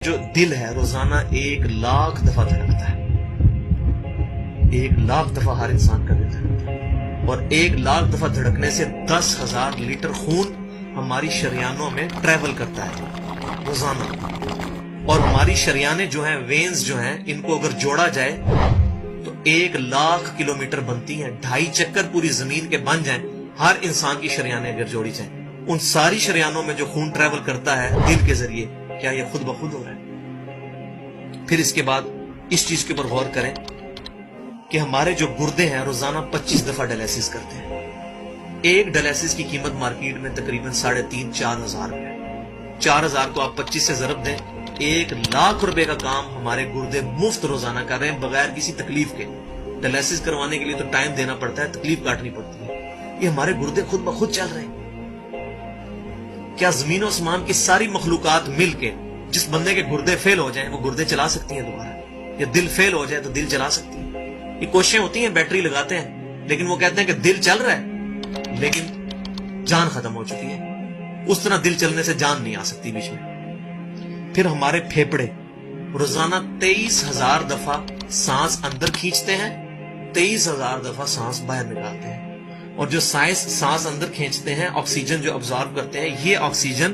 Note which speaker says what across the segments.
Speaker 1: جو دل ہے روزانہ 1,00,000 دفعہ دھڑکتا ہے. 1,00,000 دفعہ ہر انسان کا دل دھڑکتا ہے، اور 1,00,000 دفعہ دھڑکنے سے 10,000 لیٹر خون ہماری شریانوں میں ٹریول کرتا ہے روزانہ. اور ہماری شریانیں جو ہیں، وینز جو ہیں، ان کو اگر جوڑا جائے تو 1,00,000 کلومیٹر بنتی ہیں. 2.5 چکر پوری زمین کے بن جائیں ہر انسان کی شریانیں اگر جوڑی جائیں. ان ساری شریانوں میں جو خون ٹریول کرتا ہے دل کے ذریعے، کیا یہ خود بخود ہو رہا ہے؟ پھر اس کے بعد اس چیز کے اوپر غور کریں کہ ہمارے جو گردے ہیں روزانہ 25 دفعہ ڈائلیسس کرتے ہیں. ایک ڈائلیسس کی قیمت مارکیٹ میں تقریباً 3,500-4,000 روپے ہے. 4,000 کو آپ 25 سے ضرب دیں، 1,00,000 روپے کا کام ہمارے گردے مفت روزانہ کر رہے ہیں بغیر کسی تکلیف کے. ڈائلیسس کروانے کے لیے تو ٹائم دینا پڑتا ہے، تکلیف کاٹنی پڑتی ہے. یہ ہمارے گردے خود بخود چل رہے ہیں. کیا زمین و آسمان کی ساری مخلوقات مل کے جس بندے کے گردے فیل ہو جائیں وہ گردے چلا سکتی ہیں دوبارہ؟ یا دل فیل ہو جائے تو دل چلا سکتی ہے؟ یہ کوششیں ہوتی ہیں، بیٹری لگاتے ہیں، لیکن وہ کہتے ہیں کہ دل چل رہا ہے لیکن جان ختم ہو چکی ہے. اس طرح دل چلنے سے جان نہیں آ سکتی بیچ میں. پھر ہمارے پھیپڑے روزانہ 23,000 دفعہ سانس اندر کھینچتے ہیں، 23,000 دفعہ سانس باہر نکالتے ہیں. اور جو سانس اندر کھینچتے ہیں، آکسیجن جو ابزارو کرتے ہیں، یہ آکسیجن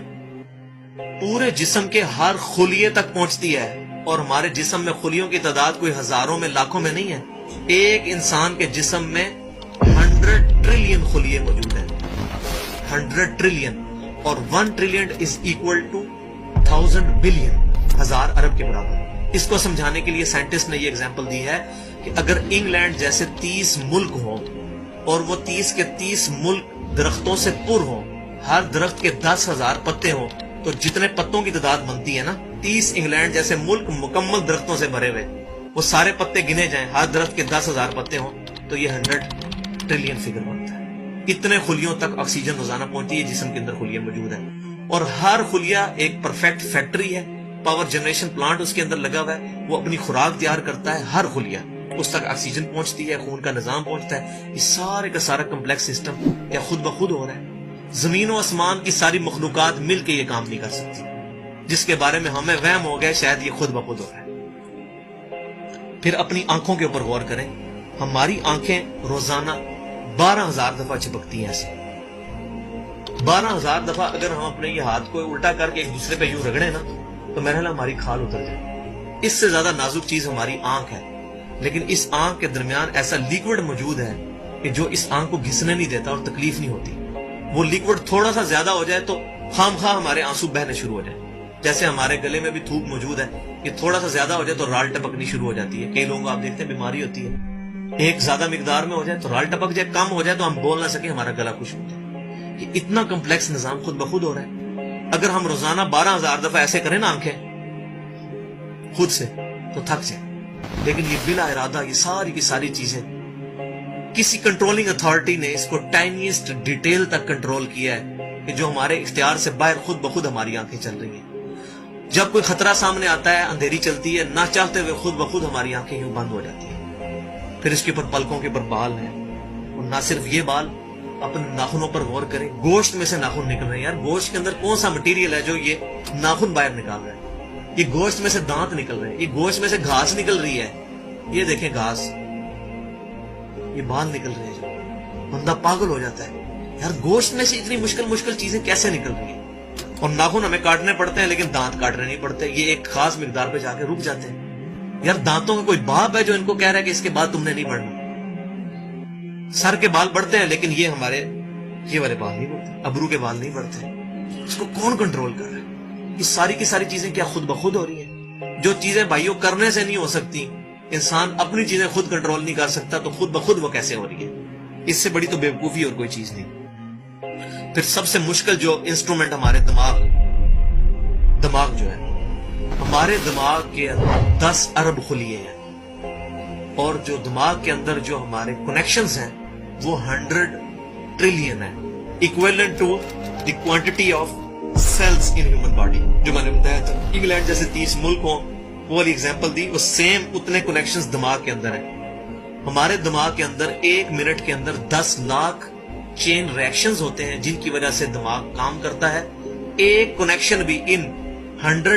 Speaker 1: پورے جسم کے ہر خلیے تک پہنچتی ہے. اور ہمارے جسم میں خلیوں کی تعداد کوئی ہزاروں میں لاکھوں میں نہیں ہے. ایک انسان کے جسم میں 100 ٹریلین خلیے موجود ہیں. 100 ٹریلین، اور 1 trillion is equal to 1000 billion, 1000 ارب کے برابر. اس کو سمجھانے کے لیے سائنٹسٹ نے یہ ایگزامپل دی ہے کہ اگر انگلینڈ جیسے 30 ملک ہوں اور وہ 30 کے 30 ملک درختوں سے پر ہوں، ہر درخت کے 10,000 پتے ہوں، تو جتنے پتوں کی تعداد بنتی ہے نا، 30 انگلینڈ جیسے ملک مکمل درختوں سے بھرے ہوئے، وہ سارے پتے گنے جائیں، ہر درخت کے 10,000 پتے ہوں، تو یہ 100 ٹریلین فگر بنتا ہے. اتنے خلیوں تک آکسیجن روزانہ پہنچتی ہے. جسم کے اندر خلیے موجود ہیں، اور ہر خلیہ ایک پرفیکٹ فیکٹری ہے. پاور جنریشن پلانٹ اس کے اندر لگا ہوا ہے، وہ اپنی خوراک تیار کرتا ہے. ہر خلیہ اس تک آکسیجن پہنچتی ہے، خون کا نظام پہنچتا ہے. یہ سارے کا سارا کمپلیکس سسٹم کیا خود بخود ہو رہا ہے؟ زمین و آسمان کی ساری مخلوقات مل کے یہ کام نہیں کر سکتی، جس کے بارے میں ہمیں وہم ہو گیا شاید یہ خود بخود ہو رہا ہے. پھر اپنی آنکھوں کے اوپر غور کریں. ہماری آنکھیں روزانہ 12,000 دفعہ چپکتی ہیں. ایسے 12,000 دفعہ اگر ہم اپنے یہ ہاتھ کو الٹا کر کے ایک دوسرے پہ یوں رگڑیں نا، تو میرا خیال ہماری کھال اتر جائے. اس سے زیادہ نازک چیز ہماری آنکھ ہے. لیکن اس آنکھ کے درمیان ایسا لیکوڈ موجود ہے کہ جو اس آنکھ کو گھسنے نہیں دیتا اور تکلیف نہیں ہوتی. وہ لیکوڈ تھوڑا سا زیادہ ہو جائے تو خام خواہ ہمارے آنسو بہنے شروع ہو جائیں. جیسے ہمارے گلے میں بھی تھوک موجود ہے، یہ تھوڑا سا زیادہ ہو جائے تو رال ٹپکنی شروع ہو جاتی ہے. کئی لوگوں کو آپ دیکھتے ہیں بیماری ہوتی ہے، ایک زیادہ مقدار میں ہو جائے تو رال ٹپک جائے، کم ہو جائے تو ہم بول نہ سکیں، ہمارا گلا خشک ہو جائے. یہ اتنا کمپلیکس نظام خود بخود ہو رہا ہے. اگر ہم روزانہ 12,000 دفعہ ایسے کریں نا آنکھیں خود سے تو تھک جائیں. لیکن یہ بلا ارادہ یہ ساری کی ساری چیزیں کسی کنٹرولنگ اتھارٹی نے اس کو ٹائنیسٹ ڈیٹیل تک کنٹرول کیا ہے کہ جو ہمارے اختیار سے باہر خود بخود ہماری آنکھیں چل رہی ہیں. جب کوئی خطرہ سامنے آتا ہے، اندھیری چلتی ہے، نہ چاہتے ہوئے خود بخود ہماری آنکھیں یوں بند ہو جاتی ہیں. پھر اس کے اوپر پلکوں کے اوپر بال ہیں، اور نہ صرف یہ بال، اپنے ناخنوں پر غور کریں. گوشت میں سے ناخن نکل رہے ہیں. یار گوشت کے اندر کون سا مٹیریل ہے جو یہ ناخن باہر نکال رہا ہے؟ یہ گوشت میں سے دانت نکل رہے ہیں، یہ گوشت میں سے گھاس نکل رہی ہے. یہ دیکھیں گھاس، یہ بال نکل رہے ہیں. جو بندہ پاگل ہو جاتا ہے، یار گوشت میں سے اتنی مشکل چیزیں کیسے نکل رہی ہیں؟ اور ناخن ہمیں کاٹنے پڑتے ہیں لیکن دانت کاٹنے نہیں پڑتے. یہ ایک خاص مقدار پہ جا کے رک جاتے ہیں. یار دانتوں کا کوئی باپ ہے جو ان کو کہہ رہا ہے کہ اس کے بعد تم نے نہیں بڑھنا؟ سر کے بال بڑھتے ہیں لیکن یہ ہمارے یہ والے بال نہیں بڑھتے، ابرو کے بال نہیں بڑھتے. اس کو کون کنٹرول کر رہا ہے؟ یہ ساری کی ساری چیزیں کیا خود بخود ہو رہی ہیں؟ جو چیزیں بھائیوں کرنے سے نہیں ہو سکتی، انسان اپنی چیزیں خود کنٹرول نہیں کر سکتا، تو خود بخود وہ کیسے ہو رہی ہے؟ اس سے بڑی تو بیوقوفی اور کوئی چیز نہیں. پھر سب سے مشکل جو انسٹرومنٹ ہمارے دماغ جو ہے، ہمارے دماغ کے اندر 10 ارب خلیے ہیں، اور جو دماغ کے اندر جو ہمارے کنیکشنز ہیں وہ 100 ٹریلین ہیں، equivalent to the quantity of cells in human body. جو میں نے بتایا تھا انگلینڈ جیسے 30 ملک ہوں، وہ والی ایگزامپل دی، وہ سیم اتنے کنیکشنز دماغ کے اندر ہیں. ہمارے دماغ کے اندر 1 منٹ کے اندر 10 لاکھ چین ریاکشنز ہوتے ہیں جن کی وجہ سے دماغ کام کرتا ہے. ایک کنیکشن بھی ان 100